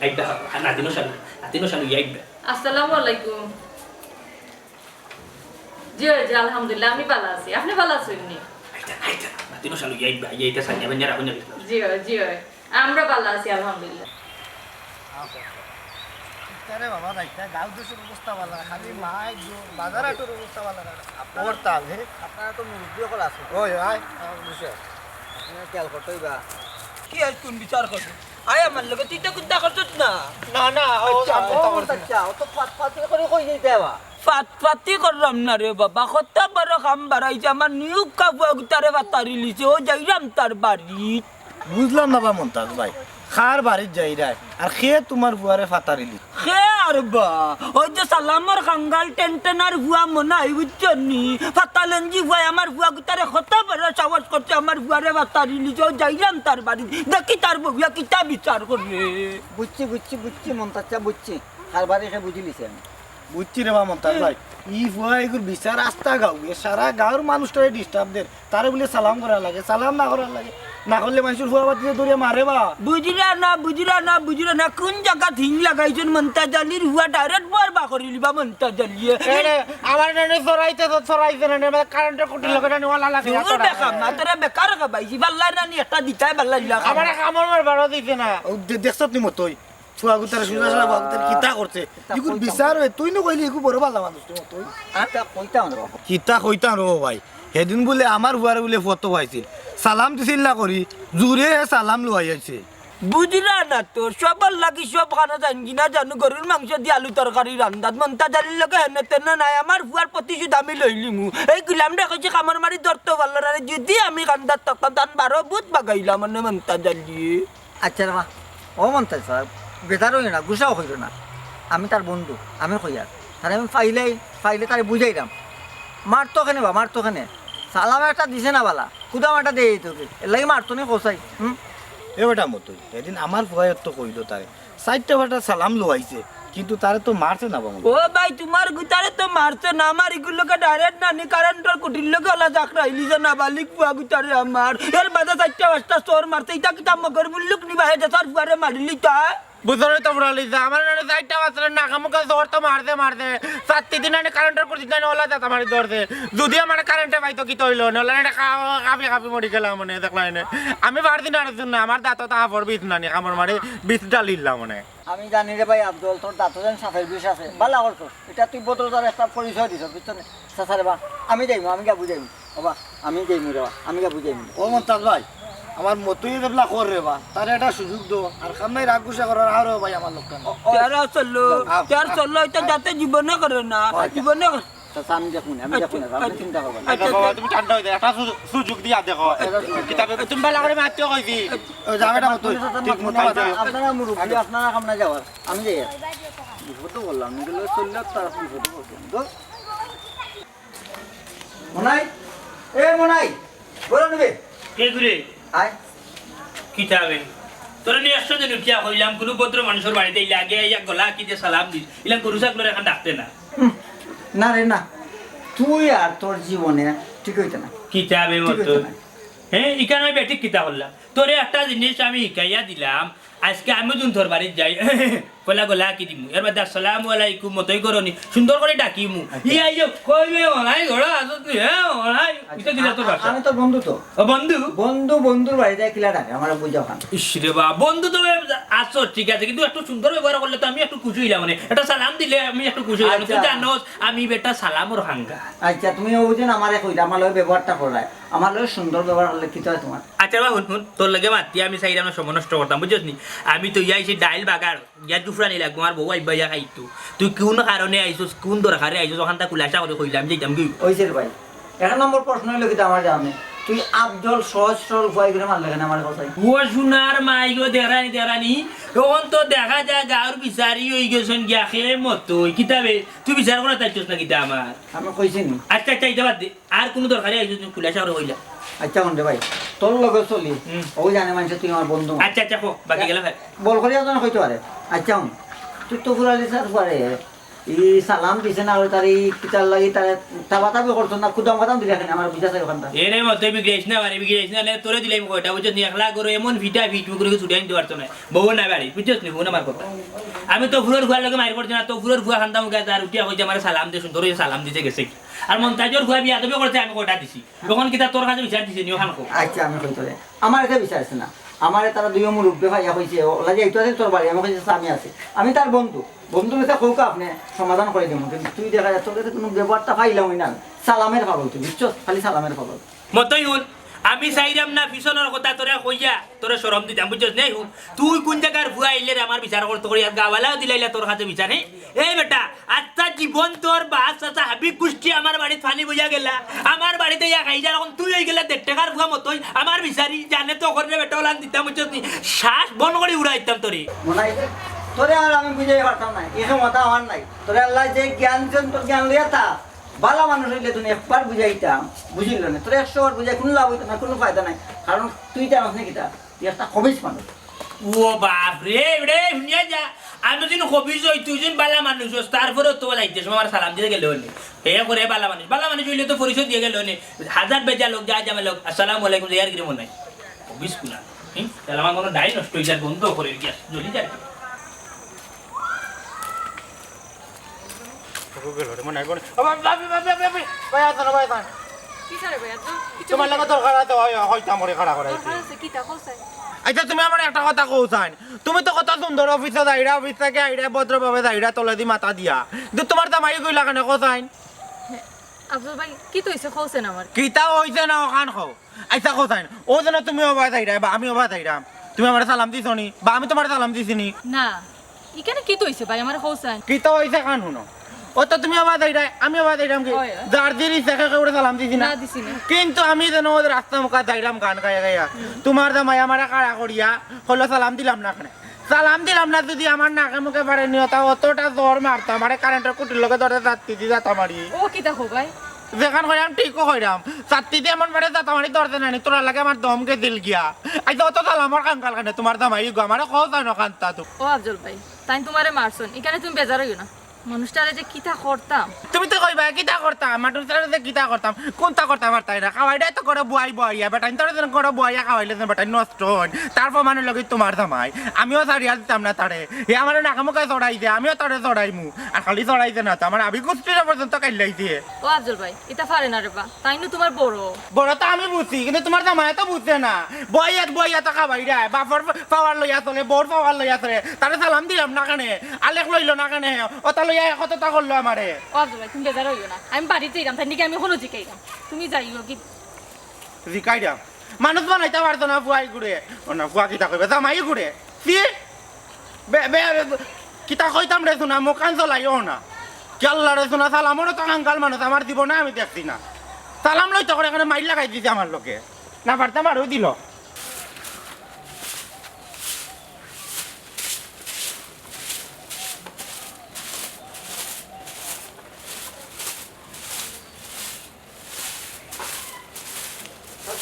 আইবা নাতিনো শালু আইবা। আসসালামু আলাইকুম। জি জি আলহামদুলিল্লাহ আমি ভালো আছি, আপনি ভালো আছেন নি? আইতা নাতিনো শালু আইবা এইটা সানিয়া বান্যা রাখুন। জি জি আমরা ভালো আছি আলহামদুলিল্লাহ। আরে বাবা রাইতা গাঁও দেশের অবস্থা ভালো না, খালি মাই বাজার হাটের অবস্থা ভালো না। ওর তাল হে আপনারা তো মুরব্বী সকল আছে, ওই আয় বিষয় খেয়াল করতেই বা কি আর কোন বিচার করছো আয় আমার লগে তুই তো কুন্তা করছিস না। না ও আচ্ছা ও তো ফাট করে কই যাইতে বা পাতি করলাম না রে বাবা, কত বড় কাম বাড়াইছে আমার নিয়োগ কাপড়ে বাতারি লিছে, ও যাইরাম তার বাড়ি। বুঝলাম না বা মন্তাজ ভাই, খার বাড়ির যাই রায় আর খে তোমার বুয়ারে ফাতারিলি হে আর বা ওই যে সালামর কাঙ্গাল টেনটেনার ভুয়া মনে হয় বুঝছেন নি, ফাতালেনজি ভুয়া আমার ভুয়া গুতারে কত বড় সাহস করছে আমার ভুয়ারে বাতারি লিছে, ও যাইরাম তার বাড়ি দেখি তার বউয়া কিতা বিচার করবে। বুঝছি মন্তাচ্ছা বুঝছি, খার বাড়ি সে বুঝি লিছে আমি বুঝছি রে বা মন্তাজ ভাই, ই বুয়া এগুলো বিচার রাস্তা গাঁও সারা গাঁওর মানুষটারে ডিস্টার্ব দেয়, তারে বলে সালাম করা লাগে, সালাম না করা লাগে, না করলে মানুষের ফুয়া বাতিতে দৌড়িয়ে মারে বা। বুঝলা না কোন জায়গা থিং লাগাইছেন মন্তা জালির হুয়া ডাইরেক্ট বরবা করে লিবা মন্তা জালিয়ে আমার নানি চড়াইছে না কারেন্টের কুটির লগে নানি ওলা লাগে তোর বেকার না তোরা বেকার গাবাইছি বাল্লা নানি একটা দিতাই বাল্লা লিলা আমার কামড় মার বাড়ো দিছে না দেখছ তুই মতই ফুয়া গুতারে সুজা সারা বাগুতারে কিতা করছে এগুলো বিচার হয়, তুই নো কইলি এগুলো বড় ভালো মানুষ তুই মতই আচ্ছা কইতাম রে কিতা কইতাম রো ভাই, সেদিন বলে আমার হুয়ারে বলে ফটো পাইছিল, সালাম দিছিল না করি জোরে সালাম লুয়াই আছে। বুঝলা না তো সবার লাগি সব খানা জানি না জানো গরুর মাংস দিয়ে আলু তরকারি রান্দাত মন্তা জালির লগে হেনে তেনে নাই আমার ফুয়ার প্রতিশোধ আমি লইলিমু। এই গুলাম দেখেছি কামর মারি ধরতে পারল না, যদি আমি কান্দার তখন তান 12 বুথ বাগাইলাম মানে মন্তা জালিয়ে। আচ্ছা রে মা ও মন্তাজ সাহেব বেতার হইল না গুছাও হইল না, আমি তার বন্ধু আমি কইয়ার তার আমি ফাইলে তার বুঝাইলাম মারতো কেনে সালাম একটা দিছে না বালা খুদাম একটা দিয়ে তোকে এর লাগে মারতো নি কোসাই এ বেটা মতই সেদিন আমার ফুয়ার তো কইলো তারে 4টা বেটা সালাম লুয়াইছে, কিন্তু তারে তো মারছে না বাবা। ও ভাই তোমার গুতারে তো মারছে না, আমার এগুলোকে ডাইরেক্ট নানি কারেন্টের কুটির লোকে ওলা চাকরা ইলিছে না বালিক ফুয়া গুতারে আমার এর বাদে 4টা 5টা চোর মারছে, এটা কিতা মগর বুল্লুক নিবা হে তার ফুয়ারে মারিলি তা বুঝলে তো বড় লিজা আমার নানি 4টা বাচ্চা নাকামুকা জোর তো মারতে 7 দিন নানি কারেন্টের কুটির নানি ওলা যাতা মারি ধরছে, যদি আমার কারেন্টে পাইতো কি তইল নলে এটা কাপি মরি গেলাম মানে দেখলাই না আমি পারছি না না আমার দাঁত তা পর বিষ নানি কামড় মারি বিষটা লিলাম মানে। আমি জানি রে ভাই আব্দুল তোর দাঁত যেন সাফের বিষ আছে ভালো করছো, এটা তুই বোতল তোর একটা পরিচয় দিছ বুঝছো না সাসারে বা আমি যাইমু আমি গা বুঝাইমু বাবা আমি যাইমু রে আমি গা বুঝাইমু। ও মন্তাজ ভাই আমার মতই দেবলা কর রে বা তার একটা সুযোগ দো আর কাম নাই রাগ গুসা করার আরো ভাই আমার লোক যারা চললো যার চললো এটা যাতে জীবনে করে না জীবনে করে। আমি দেখুন আমি দেখুন আপনি চিন্তা করবেন আচ্ছা, দেখো তুমি ঠান্ডা হয়ে যায় একটা সুযোগ দিয়া দেখো কিতাবে তুমি ভালো করে মারতে কইছি জায়গাটা মতো ঠিক মতো আপনারা মুরব্বি আপনারা কামনা যাওয়ার আমি যাই বিপদ বললাম নিগুলো চললে তার বিপদ বলছেন তো মনাই মনাই বলো নেবে কে ঘুরে আয় কিতাবে তোরা নিয়ে আসছো যে লুকিয়া হইলাম কোনো ভদ্র মানুষের বাড়িতে ইলে আগে ইয়া গলা কি যে সালাম দিস ইলাম গরু ছাগলের এখন ডাকতে না না রে না তুই আর তোর জীবনে ঠিক হইতে না কিতাবে ঠিক মতো হইতে না হ্যাঁ এখানে আমি বেঠিক কিতা করলাম তোরে একটা জিনিস আমি শিখাইয়া দিলাম আজকে আমি যখন তোর বাড়ির যাই কলা গলা কি দিমু এর মধ্যে আসসালামু আলাইকুম মতই করনি সুন্দর করে ডাকিমু ইয়া ইয়া কইবে ওলাই ঘোড়া আসত তুই হ্যাঁ ওলাই এটা দিলা তোর ভাষা আমি তোর বন্ধু তো ও বন্ধু বন্ধুর বাড়িতে কিলা ডাকে আমার বুঝাও খান ইসরে বা বন্ধু তো আসো ঠিক আছে কিন্তু একটু সুন্দর ব্যবহার করলে তো আমি একটু খুশি হইলাম মানে একটা সালাম দিলে আমি একটু খুশি হইলাম তুই জানো আমি বেটা সালামর হাঙ্গা আচ্ছা তুমি ওজন আমারে কইলা আমার লগে ব্যবহারটা করায় আমার লগে সুন্দর ব্যবহার করলে কি হয় তোমার আচ্ছা বা শুন তোর লাগে মাতি আমি চাইলাম সময় নষ্ট করতাম বুঝছিস নি আমি তো ইয়াইছি ডাইল বাগার ইয়ার দুফরানি লাগবো আমার বউ আইবা ইয়া খাইতো তুই কোন কারণে আইছিস কোন দরকারে আইছিস ওখান তা খুলাসা করে কইলাম যে যাম কি ওইছে রে ভাই এক নম্বর প্রশ্ন হইলো কি আমার জানে তুই আবদল সহজ সরল ভয় করে মারলে কেন আমার কথাই ও সোনার মাই গো দেরানি তখন তো দেখা যায় গাঁর বিচারি হয়ে গেছেন গিয়া খেয়ে মতো কিতাবে তুই বিচার করে চাইছিস না কিতা আমার আমি কইছি নি আচ্ছা আচ্ছা এটা বাদ দে আর কোনো দরকারে আইছিস তুই খুলাসা করে কইলা আচ্ছা কোন রে ভাই তোর লগে চলি হুম। ও জানে মানুষ তুই আমার বন্ধু আচ্ছা আচ্ছা কো বাকি গেলা ভাই বল করিয়া তো কইতে পারে আচ্ছা তুই তো ফুরালি স্যার পারে ই সালাম দিছে না আর তার এই কিতার লাগি তার তাবাতাবি করছ না কুদাম কাদাম দিলা কেন আমার বুঝা চাই ওখানটা এরে মতো বিগ্রেস না মানে বিগ্রেস না তোরে দিলাম কয়টা বুঝছিস নি একলা করে এমন ভিটা ভিট করে ছুটে আনতে পারতো না বউ না বাড়ি বুঝছিস নি বউ না আমার কথা আমি তো ফুলের ফুয়ার লগে মাইর করছি না তো ফুলের ফুয়া খান্দাম গাছ আর উঠিয়া কইছে আমার সালাম দিয়ে সুন্দর সালাম দিতে গেছে কি আর মন্তাজর ফুয়া বিয়া তবে করছে আমি কয়টা দিছি তখন কিতা তোর কাছে বিচার দিছি নি ওখান কো আচ্ছা আমি কইতে পারে আমার এটা বিচারছে না আমারে তারা দুই মুরব্বী ভাইয়া কইছে ওলা যে এইটো আছে তোর বাড়ি আমি কইছে আমি আছে আমি তার বন্ধু মেসে কৌকা আপনি সমাধান করে দেবো কিন্তু তুই দেখা যায় তোর কাছে কোনো ব্যবহারটা পাইলাম না সালামের পাগল তুই বুঝছো খালি সালামের পাগল মতই হুন আমি চাইলাম না পিছনের কথা তোরে কইয়া তোরে শরম দিতাম বুঝছিস নাই হুন তুই কোন জায়গার ভুয়া আইলে রে আমার বিচার করতে করি আর গাওয়ালাও দিলাইলা তোর হাতে বিচার হে এই বেটা আচ্ছা জীবন তোর বাস আচ্ছা হাবি কুষ্টি আমার বাড়িতে পানি বুঝা গেলা আমার বাড়িতে ইয়া খাই যা এখন তুই হয়ে গেলা 1.5 টাকার ভুয়া মতই আমার বিচারি জানে তো করে বেটা ওলান দিতাম বুঝছিস নি শ্বাস বন করে উড়াইতাম তোরে মনে হয় তোরে আর আমি বুঝাই পারতাম না এই ক্ষমতা আমার নাই তোরে আল্লাহ যে জ্ঞান দিয়েছেন তোর জ্ঞান লইয়া তা ভালো মানুষ হইলে তুমি একবার বুঝাইতাম বুঝিল না তোর 100 বার বুঝাই কোনো লাভ হইতো না কোনো ফায়দা নাই কারণ তুই জানাস না কিতা তুই একটা খবিস মানুষ ও বাপ রে রে শুনিয়া যা আমি যদি হবিস হই তুই যদি বালা মানুষ হস তারপরে তো যাইতেছ আমার সালাম দিয়ে গেলে হলে হে করে বালা মানুষ হইলে তো পরিচয় দিয়ে গেলে হলে হাজার বেজা লোক যা যাবে লোক আসসালামু আলাইকুম ইয়ার কি মনে নাই হবিস কুনা তাহলে আমার কোনো ডাই নষ্ট হয়ে যায় বন্ধ করে কি জলি যায় তোমার লাগে দরকার আছে হয়তো আমার খাড়া করাইছি আচ্ছা তুমি আমার একটা কথা কৌছান তুমি তো কত সুন্দর অফিসে যাইরা অফিস থেকে আইরা ভদ্রভাবে যাইরা তলে দি মাথা দিয়া কিন্তু তোমার দামাই কইলা কেন কোথায় আব্দুল ভাই কি তো হইছে কইছেন আমার কিতা হইছে না ওখান খাও আচ্ছা কোথায় ও যেন তুমি অবাধ যাইরা বা আমি অবাধ যাইরাম তুমি আমার সালাম দিছ নি বা আমি তোমার সালাম দিছি নি না এখানে কি তো হইছে ভাই আমার কইছেন কিতা হইছে কান শুনো ও তো তুমি অবাধ যাইরা আমি অবাধ যাইরাম কি হয়। যার দিরি থেকে কেউ সালাম দিছি না না দিছি না কিন্তু আমি যেন ওদের রাস্তা মুখা যাইরাম গান গাইয়া গাইয়া তোমার জামাই আমার কাড়া করিয়া হলো সালাম দিলাম না কেন সালাম দিলাম না যদি আমার নাকে মুখে পারে নিয়তা অতটা জ্বর মারতাম আরে কারেন্টের কুটির লগে ধরে যাত্রী দিয়ে যাতা মারি ও কি দেখো ভাই যেখান কইরাম ঠিকও কইরাম যাত্রী দিয়ে এমন বারে যাতা মারি ধরতে নানি তোরা লাগে আমার দমকে দিল গিয়া আজ অত সালামর কাঙ্কাল কানে তোমার জামাই গো আমার খাওয়া যায় না কান্তা তো ও আব্দুল ভাই তাই তোমারে মারছন এখানে তুমি বেজার হইও না মানুষটারে যে কিতা করতাম তুমি তো কইবা কিতা করতাম মাটুর সাথে যে কিতা করতাম কোনটা করতাম আর তাই না খাওয়াইটাই তো করে বুয়াই বুয়াইয়া বেটা তোর যেন করে বুয়াইয়া খাওয়াইলে যেন বেটা নষ্ট হন তারপর মানুষ লগে তোমার জামাই আমিও সারিয়া দিতাম না তারে এ আমার নাকামুখে চড়াই দে আমিও তারে চড়াইমু আর খালি চড়াইতে না তো আমার আবি কুস্তিটা পর্যন্ত কাইলাইছে ও আব্দুল ভাই এটা পারে না রে বা তাই নু তোমার বড় বড় তো আমি বুঝছি কিন্তু তোমার জামাই তো বুঝছে না বইয়া তো খাবাই রে বাপর পাওয়ার লইয়া চলে বোর পাওয়ার লইয়া চলে তারে সালাম দিলাম না কানে আলেখ লইলো না কানে ওটা লইয়া কতটা করলো আমারে ও আব্দুল ভাই তুমি বেজার হইও না আমি বাড়িতে যাইলাম তাই নাকি আমি হলো জিকাইলাম তুমি যাইও কি জিকাই দাও মানুষ বানাইতে পারতো না ফুয়াই ঘুরে না ফুয়া কিতা কইবে জামাই ঘুরে কি কিতা কইতাম রে শোনা মোকান চলাইও না কেল্লা রে শোনা সালামরও তো কাঙ্গাল মানুষ আমার জীবনে আমি দেখছি না সালাম লইতে করে এখানে মাইল লাগাই দিছে আমার লোকে না পারতাম আরও দিল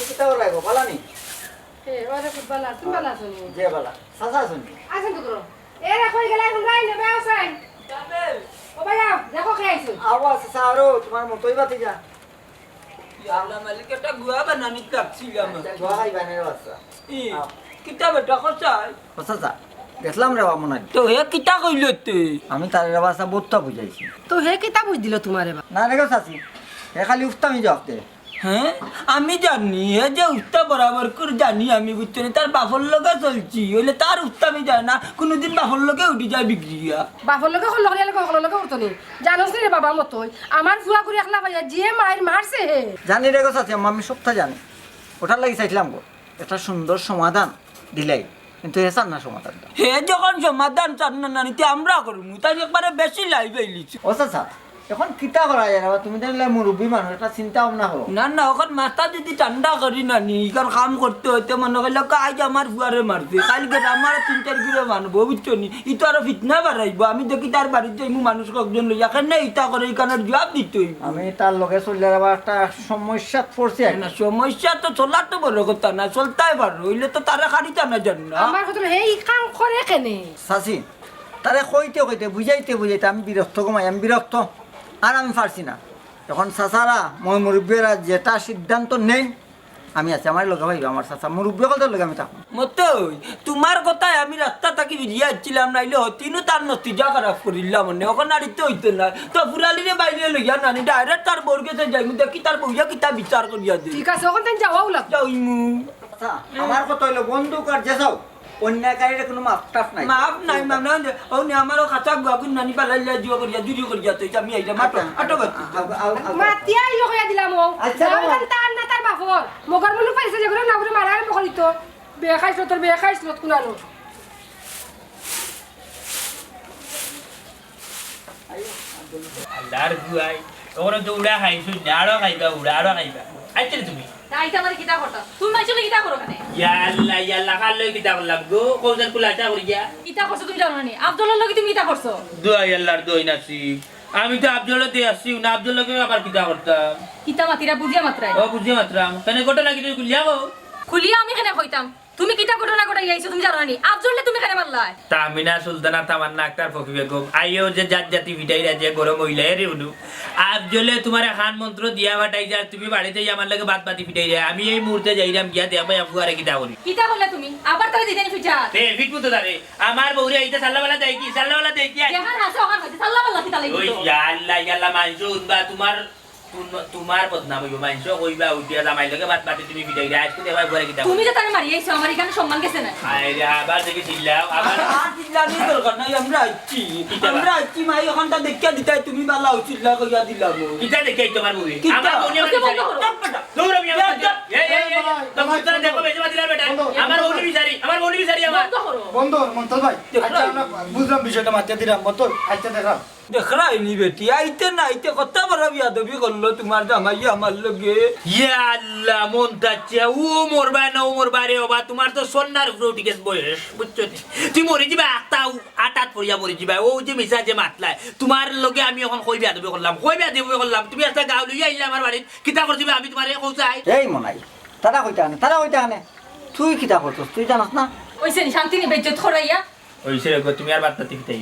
কিতা ওর লাগো ভালো নি এ ওরে খুব ভালো তুমি ভালো আছো নি যে ভালো সাসা শুনি আছেন তো করো এরা কই গেলা এখন রাই নেবে আছেন ও ভাইয়া দেখো কে আইছো আওয়াজ সারো তোমার মতই বাতি যা আল্লাহ মালিক একটা গুয়া বানানি কাটছিলাম গুয়া খাই বানানি বাচ্চা কিতা বেটা কসাই কসা দেখলাম রে বামনা তো হে কিতা কইল তে আমি তার বাসা বত্তা বুঝাইছি তো হে কিতা বুঝ দিল তোমারে বা না রে সাসি হে খালি উস্তামি জবাব দে হ্যাঁ আমি জানি হে যে উস্তা বরাবর করে জানি আমি বুঝতে তার বাফর লগে চলছি হইলে তার উস্তামি যায় না কোনোদিন বাফর লগে উঠি যায় বিক্রিয়া বাপর লগে হল লগে লগে হল লগে উঠতো নি জানোস নি রে বাবা মতই আমার ফুয়া করে একলা ভাইয়া যে মায়ের মারছে হে জানি রে সাসি আমি সবটা জানি ওটার লাগি চাইছিলাম গো একটা সুন্দর সমাধান দিলাই কিন্তু হে চান না সমাধানটা হে যখন সমাধান চান না নিতে আমরা করবো তাই একবারে বেশি লাইভ আইলিছি ও চাচা এখন কিতা করা যায় না তুমি জানলে মুরব্বী মানুষ একটা চিন্তা ভাবনা করো না না ওখান মাথা যদি ঠান্ডা করি না নি কারণ কাম করতে হইতে মনে করলে আজ আমার বুয়ারে মারছে কালকে আমার 3-4 ঘুরে মানবো বুঝছো নি ইতো আরো ফিতনা বাড়াইবো আমি দেখি তার বাড়িতে যাইমু মানুষ কয়েকজন লইয়া কেন ইতা করে এখানে জবাব দিতে হইব আমি তার লগে চললে আবার একটা সমস্যা পড়ছে না সমস্যা তো চলার তো বড় কথা না চলতেই পারো হইলে তো তারা খাড়িতে না জান না আমার কথা হে এই কাম করে কেনে সাসি তারে কইতে কইতে বুঝাইতে আমি বিরক্ত কমাই আমি বিরক্ত আর আমি পারছি না এখন চাচারা মই মুরব্বীরা যেটা সিদ্ধান্ত নেই আমি আছি আমার লোক ভাইবা আমার চাচা মুরব্বী কত লোক আমি থাকুন মতই তোমার কথায় আমি রাস্তা থাকি বেরিয়ে আসছিলাম নাইলে হতিনও তার নতিজা খারাপ করিলাম মানে ওখানে আড়িতে হইতো না তো ফুরালিরে বাইরে লইয়া নানি ডাইরেক্ট তার বউর কাছে যাই দেখি তার বউয়া কিতা বিচার করিয়া দিই ঠিক আছে ওখান থেকে যাওয়াও লাগবে যাইমু আচ্ছা আমার কথা হইলো বন্দুক আর যেসাও অন্যায়কারীর কোনো মাপ নাই মাপ নাই মানে ওনি আমারও খাঁচা গুয়াগুন নানি পালাইলা জিও করিয়া জুরিও করিয়া তো আমি আইলা মাটো আটো মাতিয়া ইও কইয়া দিলাম ও যাওয়ান তার না তার বাপর মগর মুলু পাইছে যেগুলো না করে মারা আরম্ভ করিত বিয়ে খাইছ তোর বিয়ে খাইছ নত কুনালো আল্লাহর গুয়াই ওরা তো উড়া খাইছো আরো খাইবা উড়া আরো খাইবা আইতে তুমি তাইটা আমার কিতা করতা তুমি মাইছো কিতা করো কানে ইয়াল্লা খালই কিতা করলাম গো কোজন কুলাটা করিয়া কিতা করছো তুমি জানো না আব্দুল্লাহর লগে তুমি কিতা করছো দোয়া আল্লাহর দই নাছি আমি তো আব্দুল্লাহ দিয়ে আসছি না আব্দুল্লাহকে আবার কিতা করতাম কিতা মাতিরা বুঝিয়া মাত্রাই ও বুঝিয়ে মাত্রাম কেন ঘটনা কিছু খুলিয়া গো খুলিয়া আমি কেন কইতাম তুমি কিতা ঘটনা ঘটাই আইছো তুমি জানো না আব্দুল্লাহ তুমি কেন মারলাই তামিনা সুলতানা তামান্না আক্তার ফকি বেগম আইও যে জাত জাতি ভিটাইরা যে গরম মহিলা রে উডু আব্দুল্লাহ তোমার খান মন্ত্র দিয়া বাটাই যা তুমি বাড়িতে আমার লাগে বাত বাতি ভিটাইরা আমি এই মুহূর্তে যাইরাম গিয়া দেয়া ভাই আপু আরে কিতা করি কিতা বললা তুমি আবার তারে দিতেনি ফিটা এ ফিটবু তো দারে আমার বউরে এইটা সাল্লাওয়ালা দেই কি সাল্লাওয়ালা দেই কি দেখান আছে ওখান হইতে সাল্লাল্লাহু আলাইহি কিতা ওই লাগি ইয়াল্লা মানছো উনবা তোমার বদনাম হইব মানছো কইবা উঠিয়া জামাই লাগে বাত বাতি তুমি ভিটাইরা আজকে দেবাই পরে কিতা তুমি যে তারে মারি আইছো আমার এখানে সম্মান গেছে না আইরে আবার দেখি চিল্লাও আবার চিল্লানি দরকার নাই আমরা আইছি মাই ওখানটা দেখিয়া দিতাই তুমি বালা চিল্লা কইয়া দিলাম কিতা দেখে তোমার বউরে কিতা? আমার বউরে ওকে বন্ধ করো। দৌড় আমি তোমার দেখো বেজে দিলা বেটা আমার বউরে বিচারি আমার বন্ধ করো বন্ধু মন্তল ভাই আচ্ছা আমরা বুঝলাম বিষয়টা মাতিয়া দিলাম মতল আচ্ছা দেখাম দেখরাইনি বেটি আইতে না আইতে কত বড় বিয়াদবি করলো তোমার জামাই আমার লগে ইয়া আল্লাহ মন তাচ্ছে ও মরবা না ও মরবা রে বাবা তোমার তো সোনার ফ্রুটি কেস বয়স বুঝছো তুই মরি যাবা আটাত পড়িয়া মরি যাবা ও যে মিছা যে মাতলাই তোমার লগে আমি এখন কই বিয়াদবি করলাম তুমি একটা গাঁও লইয়া আইলা আমার বাড়িত কিতা করছিবা আমি তোমারে কইছাই এই মনাই তারা কইতা আনে তুই কিতা করছস তুই জানাস না ওইছে শান্তি নি বেজ্জত করাইয়া ওইছে রে তুমি আর বাত তাতি কিতাই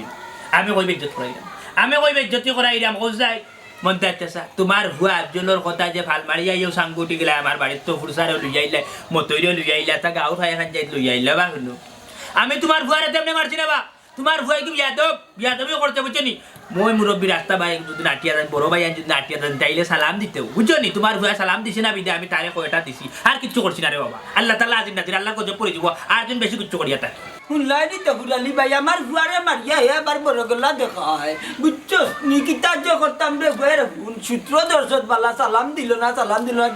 আমি কই বেজ্জত করাইলাম কইছাই মন তাইতেছা তোমার হুয়া আব্দুল্লাহর কথা যে ফাল মারিয়া ইও সাঙ্গুটি গেলা আমার বাড়িত তো ফুরসারে লইয়া আইলা মতইরে লইয়া আইলা তা গাঁও ঠাই খান যাই লইয়া আইলা বা শুনো আমি তোমার হুয়ারে তেমনে মারছি না বা তোমার হুয়াই কি বিয়াদবি করতে বুঝছো নি মই মুরব্বী রাস্তা ভাই যদি নাটিয়া দেন বড় ভাই যদি নাটিয়া দেন তাইলে সালাম দিতে বুঝছো নি তোমার হুয়া সালাম দিছি না বিদে আমি তারে কয়টা দিছি আর কিচ্ছু করছি না রে বাবা আল্লাহ তাআলা আজিন নাজির আল্লাহ কত পড়ে যাব আর দিন বেশি কিচ্ছু করিয়া তাই শুনলাই তো হুরালি ভাই আমার ফুয়ারে মারিয়া হে আবার বড় গলা দেখা হয় বুঝছো নিকিতা যে করতাম রে বইয়ের সূত্র দর্শক বালা সালাম দিল না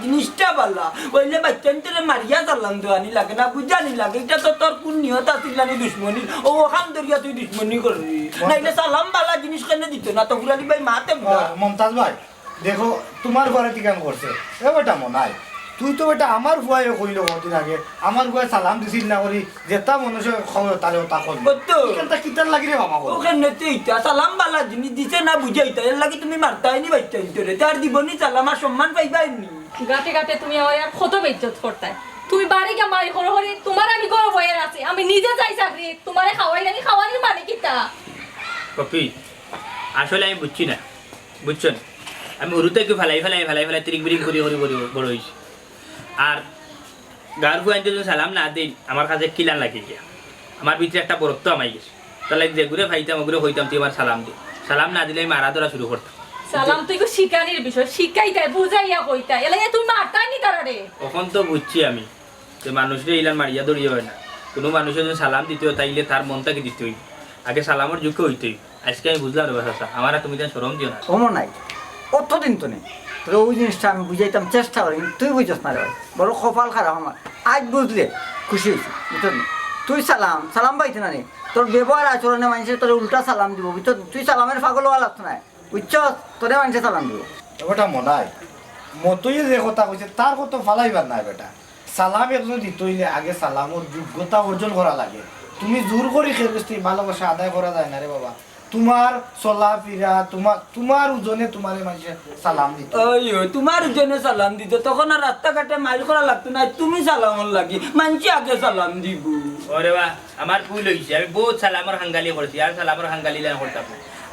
জিনিসটা বালা বললে বাচ্চান্তরে মারিয়া সালাম দেওয়ানি লাগে না বুঝানি লাগে এটা তো তোর কোন নিয়ত আছিল না দুশ্মনী ও ওখান ধরিয়া তুই দুশ্মনী করবি নাইলে সালাম বালা জিনিস কেন দিত না তো হুরালি ভাই মাতে মমতাজ ভাই দেখো তোমার ঘরে কি কাম করছে এ বেটা মনাই তুই তো বেটা আমার ভুয়ায় কইল কদিন আগে আমার ভুয়ায় সালাম দিছিল না করি যেটা মনুষ্য খবর তারে তা কই বুঝতো কিটা কিটার লাগি রে মামা ওখানে তুই সালাম বালা জিনিস দিছে না বুঝাইতা এর লাগে তুমি মারতাইনি বাচ্চান্তরে তার দিবনি সালাম আর সম্মান পাইবাইনি গাতে গাতে তুমি আমার আর কত বেজ্জত করতে তুমি বাড়ি গিয়ে মারি হরে হরে তোমার আমি গরম হয়ে আছি আমি নিজে যাই চাকরি তোমারে খাওয়াই জানি খাওয়ানির মানে কিটা কপি আসলে আমি বুঝছি না বুঝছেন আমি উরুতে একটু ফেলাই তিরিক বিরিক করি বড় হয়েছি আর গার ফুয়াইতে যদি সালাম না দিই আমার কাছে কিলান লাগে গিয়া আমার ভিতরে একটা বরত্ব আমাই গেছে তাহলে যে ঘুরে ফাইতাম ওগুলো হইতাম তুই আমার সালাম দি সালাম না দিলে আমি মারা ধরা শুরু করতাম সালাম তুই কো শিকানির বিষয় শিকাইতাই বুঝাইয়া কইতা এলাই তুমি মারতাই নি তারারে তখন তো বুঝছি আমি যে মানুষরে ইলান মারিয়া ধরিয়ে হয় না কোনো মানুষের যদি সালাম দিতে হয় তাইলে তার মনটাকে দিতে হইব আগে সালামের যোগ্য হইতে হইব আজকে আমি বুঝলাম রে বাসা আমার আর তুমি যেন সরম দিও না কমো নাই অতদিন তো নেই তোর ওই জিনিসটা আমি বুঝাইতাম চেষ্টা করি কিন্তু তুই বুঝছ না রে ভাই বড় কপাল খারাপ আমার আজ বুঝলে খুশি হয়েছি বুঝছ তুই সালাম পাইতে না রে তোর ব্যবহার আচরণে মানুষের তোর উল্টা সালাম দিব বুঝছ তুই সালামের পাগল হওয়া লাগতো না বুঝছ তোরে মানুষে সালাম দিব এ বেটা মনাই মতই যে কথা কইছে তার কত ফালাইবার নাই বেটা সালাম একজন দিতে হইলে আগে সালামর যোগ্যতা অর্জন করা লাগে তুমি জোর করে খেলবি ভালোবাসা আদায় করা যায় না রে বাবা তোমার চলা ফিরা তোমার ওজনে তোমার মানুষে সালাম দিত ওই তোমার জন্য সালাম দিত তখন আর রাস্তাঘাটে মাইল করা লাগতো না তুমি সালামর লাগি মানছি আগে সালাম দিব ওরে বা আমার ভুল হয়েছে আমি বহুত সালামর হাঙ্গালি করছি আর সালামর হাঙ্গালি করতাম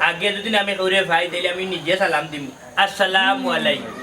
আগে যদি আমি ওরে ভাই তাইলে আমি নিজে সালাম দিম আসসালামু আলাইকুম